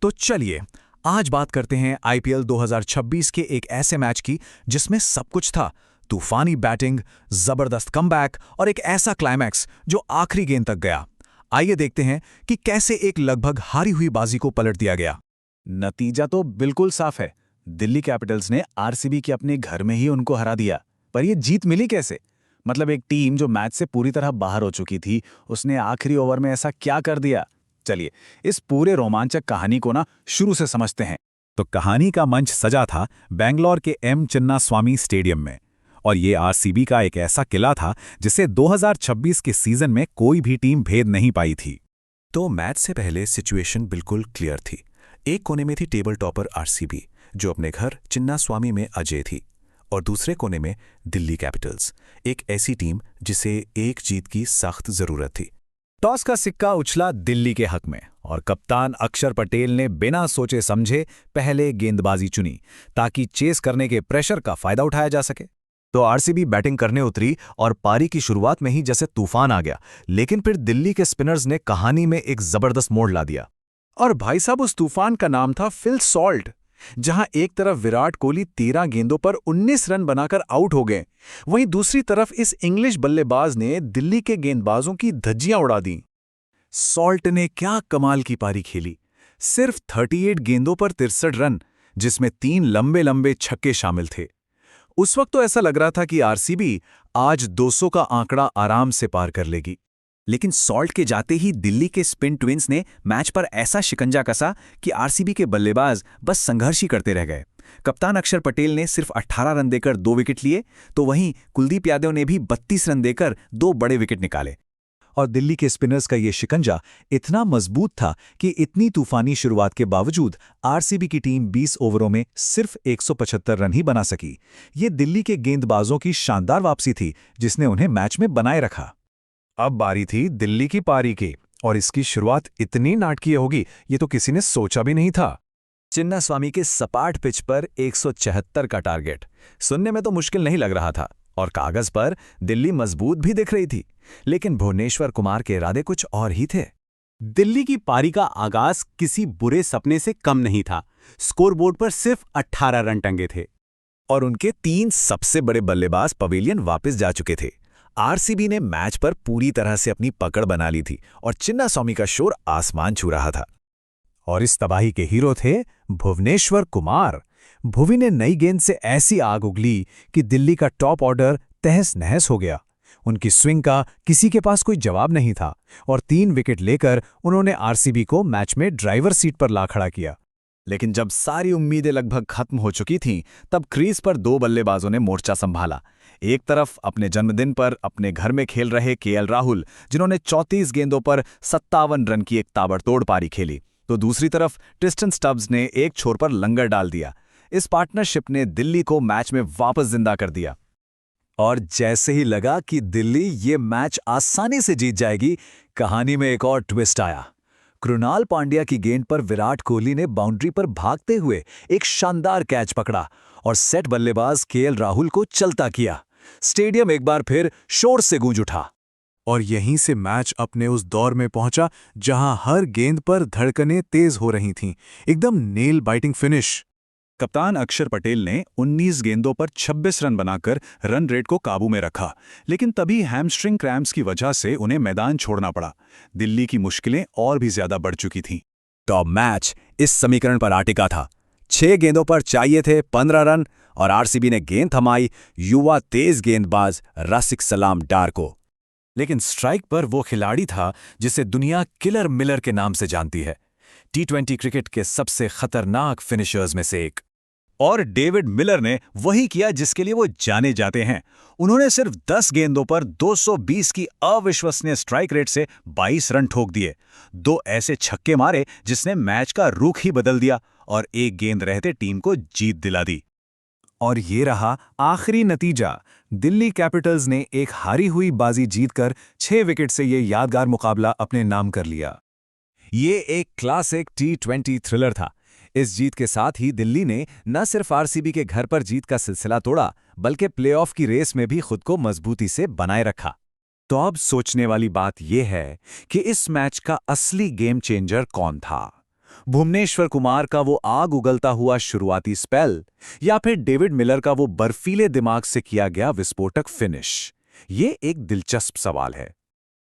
तो चलिए आज बात करते हैं आईपीएल 2026 के एक ऐसे मैच की जिसमें सब कुछ था। तूफानी बैटिंग, जबरदस्त कमबैक और एक ऐसा क्लाइमैक्स जो आखिरी गेंद तक गया। आइए देखते हैं कि कैसे एक लगभग हारी हुई बाजी को पलट दिया गया। नतीजा तो बिल्कुल साफ है। दिल्ली कैपिटल्स ने आरसीबी के अपने घर में ही उनको हरा दिया। पर ये जीत मिली कैसे? मतलब एक टीम जो मैच से पूरी तरह बाहर हो चुकी थी, उसने आखिरी ओवर में ऐसा क्या कर दिया? चलिए इस पूरे रोमांचक कहानी को शुरू से समझते हैं। तो कहानी का मंच सजा था बेंगलोर के एम चिन्नास्वामी स्टेडियम में, और ये आरसीबी का एक ऐसा किला था जिसे 2026 के सीजन में कोई भी टीम भेद नहीं पाई थी। तो मैच से पहले सिचुएशन बिल्कुल क्लियर थी। एक कोने में थी टेबल टॉपर आरसीबी, जो अपने घर चिन्नास्वामी में अजय थी, और दूसरे कोने में दिल्ली कैपिटल्स, एक ऐसी टीम जिसे एक जीत की सख्त जरूरत थी। टॉस का सिक्का उछला दिल्ली के हक में, और कप्तान अक्षर पटेल ने बिना सोचे समझे पहले गेंदबाजी चुनी ताकि चेस करने के प्रेशर का फायदा उठाया जा सके। तो आरसीबी बैटिंग करने उतरी और पारी की शुरुआत में ही जैसे तूफान आ गया, लेकिन फिर दिल्ली के स्पिनर्स ने कहानी में एक जबरदस्त मोड़ ला दिया। और भाई साहब, उस तूफान का नाम था फिल सॉल्ट। जहां एक तरफ विराट कोहली 13 गेंदों पर 19 रन बनाकर आउट हो गए, वहीं दूसरी तरफ इस इंग्लिश बल्लेबाज ने दिल्ली के गेंदबाजों की धज्जियां उड़ा दी। सॉल्ट ने क्या कमाल की पारी खेली। सिर्फ 38 गेंदों पर 63 रन, जिसमें 3 लंबे लंबे छक्के शामिल थे। उस वक्त तो ऐसा लग रहा था कि आरसीबी आज 200 का आंकड़ा आराम से पार कर लेगी। लेकिन सॉल्ट के जाते ही दिल्ली के स्पिन ट्विंस ने मैच पर ऐसा शिकंजा कसा कि आरसीबी के बल्लेबाज बस संघर्ष ही करते रह गए। कप्तान अक्षर पटेल ने सिर्फ 18 रन देकर 2 विकेट लिए, तो वहीं कुलदीप यादव ने भी 32 रन देकर 2 बड़े विकेट निकाले। और दिल्ली के स्पिनर्स का ये शिकंजा इतना मजबूत था कि इतनी तूफानी शुरुआत के बावजूद आरसीबी की टीम 20 ओवरों में सिर्फ 175 रन ही बना सकी। ये दिल्ली के गेंदबाजों की शानदार वापसी थी जिसने उन्हें मैच में बनाए रखा। अब बारी थी दिल्ली की पारी की, और इसकी शुरुआत इतनी नाटकीय होगी ये तो किसी ने सोचा भी नहीं था। चिन्नास्वामी के सपाट पिच पर 174 का टारगेट सुनने में तो मुश्किल नहीं लग रहा था, और कागज पर दिल्ली मजबूत भी दिख रही थी। लेकिन भुवनेश्वर कुमार के इरादे कुछ और ही थे। दिल्ली की पारी का आगाज किसी बुरे सपने से कम नहीं था। स्कोरबोर्ड पर सिर्फ 18 रन टंगे थे, और उनके 3 सबसे बड़े बल्लेबाज पवेलियन वापस जा चुके थे। आरसीबी ने मैच पर पूरी तरह से अपनी पकड़ बना ली थी, और चिन्नास्वामी का शोर आसमान छू रहा था। और इस तबाही के हीरो थे भुवनेश्वर कुमार। भुवी ने नई गेंद से ऐसी आग उगली कि दिल्ली का टॉप ऑर्डर तहस नहस हो गया। उनकी स्विंग का किसी के पास कोई जवाब नहीं था, और 3 विकेट लेकर उन्होंने आरसीबी को मैच में ड्राइवर सीट पर ला खड़ा किया। लेकिन जब सारी उम्मीदें लगभग खत्म हो चुकी थीं, तब क्रीज पर 2 बल्लेबाजों ने मोर्चा संभाला। एक तरफ अपने जन्मदिन पर अपने घर में खेल रहे केएल राहुल, जिन्होंने 34 गेंदों पर 57 रन की एक ताबड़तोड़ पारी खेली, तो दूसरी तरफ ट्रिस्टन स्टब्स ने एक छोर पर लंगर डाल दिया। इस पार्टनरशिप ने दिल्ली को मैच में वापस जिंदा कर दिया। और जैसे ही लगा कि दिल्ली ये मैच आसानी से जीत जाएगी, कहानी में एक और ट्विस्ट आया। कृणाल पांड्या की गेंद पर विराट कोहली ने बाउंड्री पर भागते हुए एक शानदार कैच पकड़ा और सेट बल्लेबाज केएल राहुल को चलता किया। स्टेडियम एक बार फिर शोर से गूंज उठा, और यहीं से मैच अपने उस दौर में पहुंचा जहां हर गेंद पर धड़कनें तेज हो रही थीं। एकदम नेल बाइटिंग फिनिश। कप्तान अक्षर पटेल ने 19 गेंदों पर 26 रन बनाकर रन रेट को काबू में रखा, लेकिन तभी हैमस्ट्रिंग क्रैम्प्स की वजह से उन्हें मैदान छोड़ना पड़ा। दिल्ली की मुश्किलें और भी ज्यादा बढ़ चुकी थीं। तो मैच इस समीकरण पर आटिका था। 6 गेंदों पर चाहिए थे 15 रन, और आरसीबी ने गेंद थमाई युवा तेज गेंदबाज रसिक सलाम डार को। लेकिन स्ट्राइक पर वो खिलाड़ी था जिसे दुनिया किलर मिलर के नाम से जानती है, टी20 क्रिकेट के सबसे खतरनाक फिनिशर्स में से एक। और डेविड मिलर ने वही किया जिसके लिए वो जाने जाते हैं। उन्होंने सिर्फ 10 गेंदों पर 220 की अविश्वसनीय स्ट्राइक रेट से 22 रन ठोक दिए। 2 ऐसे छक्के मारे जिसने मैच का रुख ही बदल दिया, और एक गेंद रहते टीम को जीत दिला दी। और ये रहा आखिरी नतीजा। दिल्ली कैपिटल्स ने एक हारी हुई बाजी जीतकर 6 विकेट से ये यादगार मुकाबला अपने नाम कर लिया। ये एक क्लासिक टी20 थ्रिलर था। इस जीत के साथ ही दिल्ली ने न सिर्फ आरसीबी के घर पर जीत का सिलसिला तोड़ा, बल्कि प्लेऑफ की रेस में भी खुद को मजबूती से बनाए रखा। तो अब सोचने वाली बात यह है कि इस मैच का असली गेम चेंजर कौन था। भुवनेश्वर कुमार का वो आग उगलता हुआ शुरुआती स्पेल, या फिर डेविड मिलर का वो बर्फीले दिमाग से किया गया विस्फोटक फिनिश? ये एक दिलचस्प सवाल है।